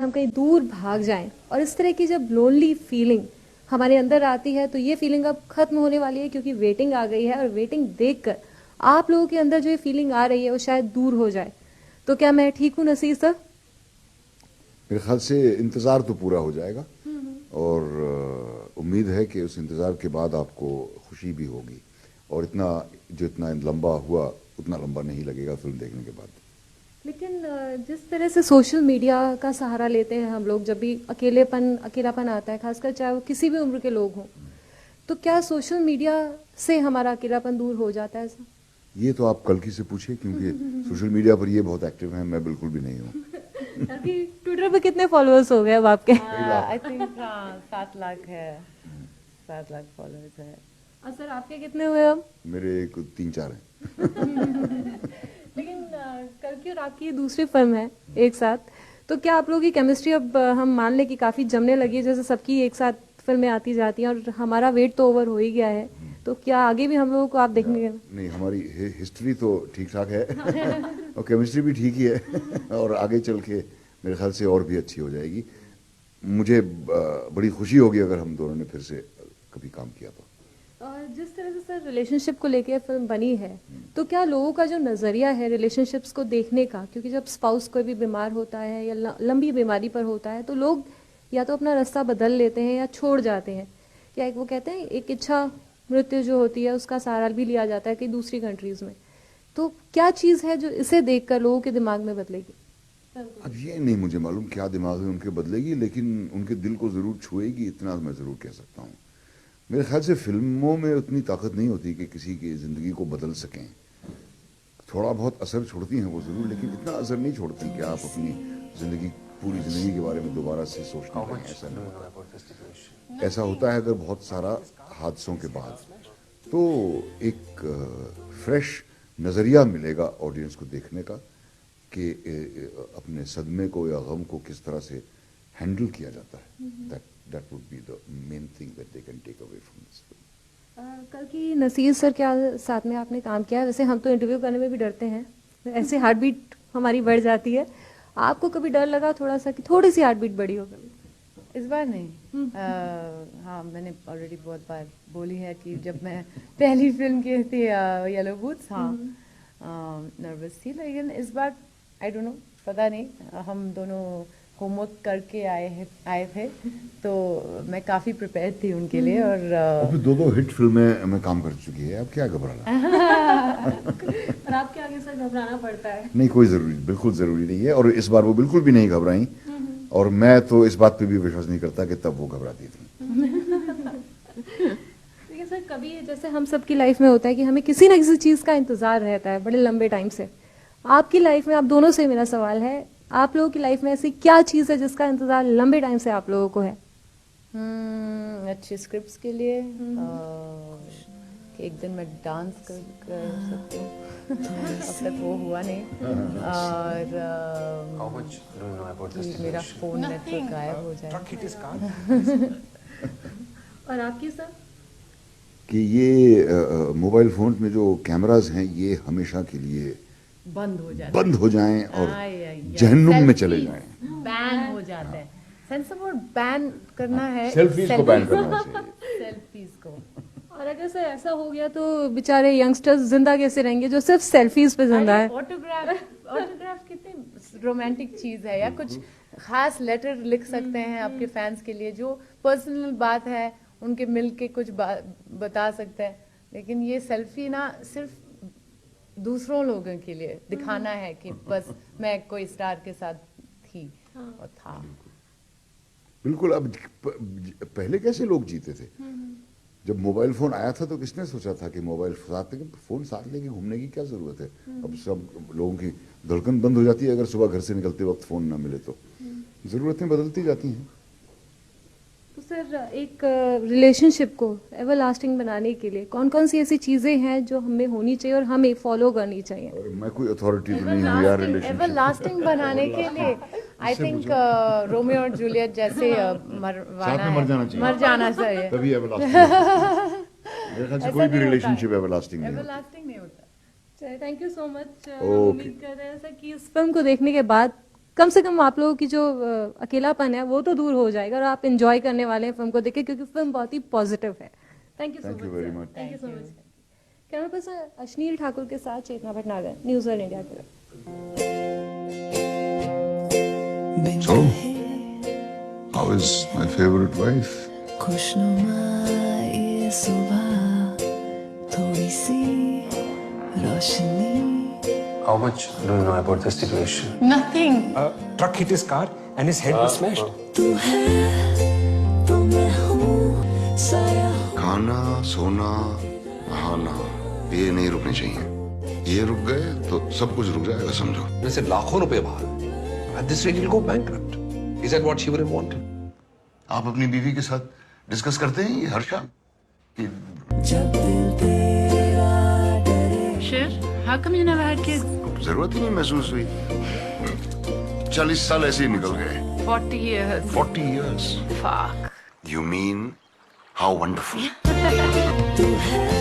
हम कहीं दूर भाग जाएं और इस तरह की जब लोनली फीलिंग हमारे अंदर आती है तो ये फीलिंग अब खत्म होने वाली है क्योंकि वेटिंग आ गई है और वेटिंग देखकर आप लोगों के अंदर जो ये फीलिंग आ रही है वो शायद दूर हो जाए। तो क्या मैं ठीक हूँ नसीर सर? मेरे ख्याल से इंतज़ार तो पूरा हो जाएगा और उम्मीद है कि उस इंतज़ार के बाद आपको खुशी भी होगी और इतना लंबा हुआ उतना लंबा नहीं लगेगा फिल्म देखने के बाद। लेकिन जिस तरह से सोशल मीडिया का सहारा लेते हैं हम लोग जब भी अकेलापन आता है, खासकर चाहे वो किसी भी उम्र के लोग हों, तो क्या सोशल मीडिया से हमारा अकेलापन दूर हो जाता है ऐसा? ये तो आप कल की से पूछिए क्योंकि सोशल मीडिया पर ये बहुत एक्टिव हैं, मैं बिल्कुल भी नहीं हूँ। अभी ट्विटर पे कितने फॉलोअर्स हो गए अब आपके? आई थिंक 7 लाख है, 7 लाख फॉलोअर्स है। और सर आपके कितने हुए अब? मेरे 3-4 हैं। लेकिन कल की और आपकी ये दूसरी फिल्म है एक साथ, तो क्या आप लोगों की केमिस्ट्री अब हम मान लें कि काफी जमने लगी है, जैसे सबकी एक साथ फिल्में आती जाती हैं और हमारा वेट तो ओवर हो ही गया है, तो क्या आगे भी हम लोगों को आप देखेंगे? नहीं, हमारी हिस्ट्री तो ठीक ठाक है और केमिस्ट्री भी ठीक ही है और आगे चल के मेरे ख्याल से और भी अच्छी हो जाएगी। मुझे बड़ी खुशी होगी अगर हम दोनों ने फिर से कभी काम किया तो। और जिस तरह से सर रिलेशनशिप को लेके फिल्म बनी है, तो क्या लोगों का जो नज़रिया है रिलेशनशिप्स को देखने का, क्योंकि जब स्पाउस कोई भी बीमार होता है या लंबी बीमारी पर होता है तो लोग या तो अपना रास्ता बदल लेते हैं या छोड़ जाते हैं, या एक वो कहते हैं एक इच्छा मृत्यु जो होती है उसका सहारा भी लिया जाता है कई दूसरी कंट्रीज में, तो क्या चीज़ है जो इसे देखकर लोगों के दिमाग में बदलेगी? अब ये नहीं मुझे मालूम क्या दिमाग में उनके बदलेगी, लेकिन उनके दिल को ज़रूर छुएगी, इतना मैं ज़रूर कह सकता हूँ। मेरे ख्याल से फिल्मों में उतनी ताकत नहीं होती कि किसी की ज़िंदगी को बदल सकें। थोड़ा बहुत असर छोड़ती हैं वो ज़रूर, लेकिन इतना असर नहीं छोड़ती कि आप अपनी पूरी ज़िंदगी के बारे में दोबारा से सोचने लगें। ऐसा नहीं होता। ऐसा होता है अगर बहुत सारा हादसों के बाद, तो एक फ्रेश नज़रिया मिलेगा ऑडियंस को देखने का कि अपने सदमे को या गम को किस तरह से हैंडल किया जाता है। That would be the main thing that they can take away from this film. कल की नसीर सर क्या साथ में आपने काम किया है? वैसे हम तो इंटरव्यू करने में भी डरते हैं, ऐसे हार्ट बीट हमारी बढ़ जाती है। आपको कभी डर लगा थोड़ा सा कि थोड़ी सी हार्ट बीट बढ़ी हो कभी? इस बार नहीं। हाँ, मैंने ऑलरेडी बहुत बार बोली है कि जब मैं पहली फिल्म की थी येलो बूट्स, हाँ नर्वस थी, लेकिन इस बार आई डोंट नो, पता नहीं, हम दोनों होमवर्क करके आए थे तो मैं काफ़ी प्रिपेयर थी उनके लिए। और फिर दो हिट फिल्में में काम कर चुकी है, अब क्या घबराना? और आपके आगे सर घबराना पड़ता है? नहीं, बिल्कुल ज़रूरी नहीं है, और इस बार वो बिल्कुल भी नहीं घबराई और मैं तो इस बात पे भी विश्वास नहीं करता कि तब वो घबराती थी। देखिए सर, कभी जैसे हम सबकी लाइफ में होता है कि हमें किसी ना किसी चीज़ का इंतज़ार रहता है बड़े लंबे टाइम से। आपकी लाइफ में, आप दोनों से मेरा सवाल है, आप लोगों की लाइफ में ऐसी क्या चीज़ है जिसका इंतजार लंबे टाइम से आप लोगों को है? अच्छे स्क्रिप्ट्स के लिए, कि एक दिन मैं डांस कर सकती हूँ। अब तक वो हुआ नहीं। और मेरा फोन नेटवर्क गायब हो जाए। और आपकी सर? कि ये मोबाइल फोन में जो कैमरास हैं ये हमेशा के लिए बंद हो जाएं और जहन्नुम में चले जाएं, बैन हो जाते हैं। सेंसर बोर्ड बैन करना है, सेल्फीज को बैन करना चाहिए। सेल्फीज को। और अगर सर ऐसा हो गया तो बेचारे यंगस्टर्स जिंदा कैसे रहेंगे जो सिर्फ सेल्फीज पे जिंदा है? ऑटोग्राफ कितनी रोमांटिक चीज है, या कुछ खास लेटर लिख सकते हैं आपके फैंस के लिए, जो पर्सनल बात है उनके मिल के कुछ बता सकते हैं। लेकिन ये सेल्फी ना सिर्फ दूसरों लोगों के लिए दिखाना है कि बस मैं कोई स्टार के साथ थी और था। बिल्कुल। अब पहले कैसे लोग जीते थे? जब मोबाइल फोन आया था तो किसने सोचा था कि फोन साथ लेके घूमने की क्या जरूरत है? अब सब लोगों की धड़कन बंद हो जाती है अगर सुबह घर से निकलते वक्त फोन ना मिले तो। जरूरतें बदलती जाती हैं। तो सर एक रिलेशनशिप को एवरलास्टिंग बनाने के लिए कौन कौन सी ऐसी चीजें हैं जो हमें होनी चाहिए और हमें फॉलो करनी चाहिए? और मैं कोई अथॉरिटी तो नहीं हूँ यार रिलेशनशिप। एवरलास्टिंग बनाने के लिए आई थिंक रोमियो और जूलियट जैसे मर जाना चाहिए, तभी एवरलास्टिंग। मेरे ख्याल से कोई भी रिलेशनशिप एवरलास्टिंग नहीं होता। चलिए, थैंक यू सो मच। उम्मीद कर रहे हैं सर कि इस फिल्म को देखने के बाद कम से कम आप लोगों की जो अकेलापन है वो तो दूर हो जाएगा और आप एंजॉय करने वाले हैं फिल्म को देख के, क्योंकि फिल्म बहुत ही पॉजिटिव है। Thank you so Thank much you very much. Thank you so much. Camera person Ashneel Thakur के साथ चेतना भटनागर, न्यूज़ वन इंडिया के। So, how is my favorite wife? खुशनुमा ये सुबह थोड़ी सी रोशनी। How much do you know about the situation? Nothing. A truck hit his car and his head was smashed. तू है तो मैं हूँ साया हूँ। खाना, सोना, नहाना, ये नहीं रुकने चाहिए। ये रुक गए तो सब कुछ रुक जाएगा, समझो। वैसे लाखों रुपए बाहर। At this rate, he'll go bankrupt. Is that what she would have wanted? आप अपनी बीवी के साथ डिस्कस करते हैं ये हर शाम कि जब दिल तेरा डरे। Shir, how come you never had kids? जरूरत ही नहीं महसूस हुई। 40 साल ऐसे ही निकल गए। 40 years. 40 years. Fuck. You mean how wonderful? तू है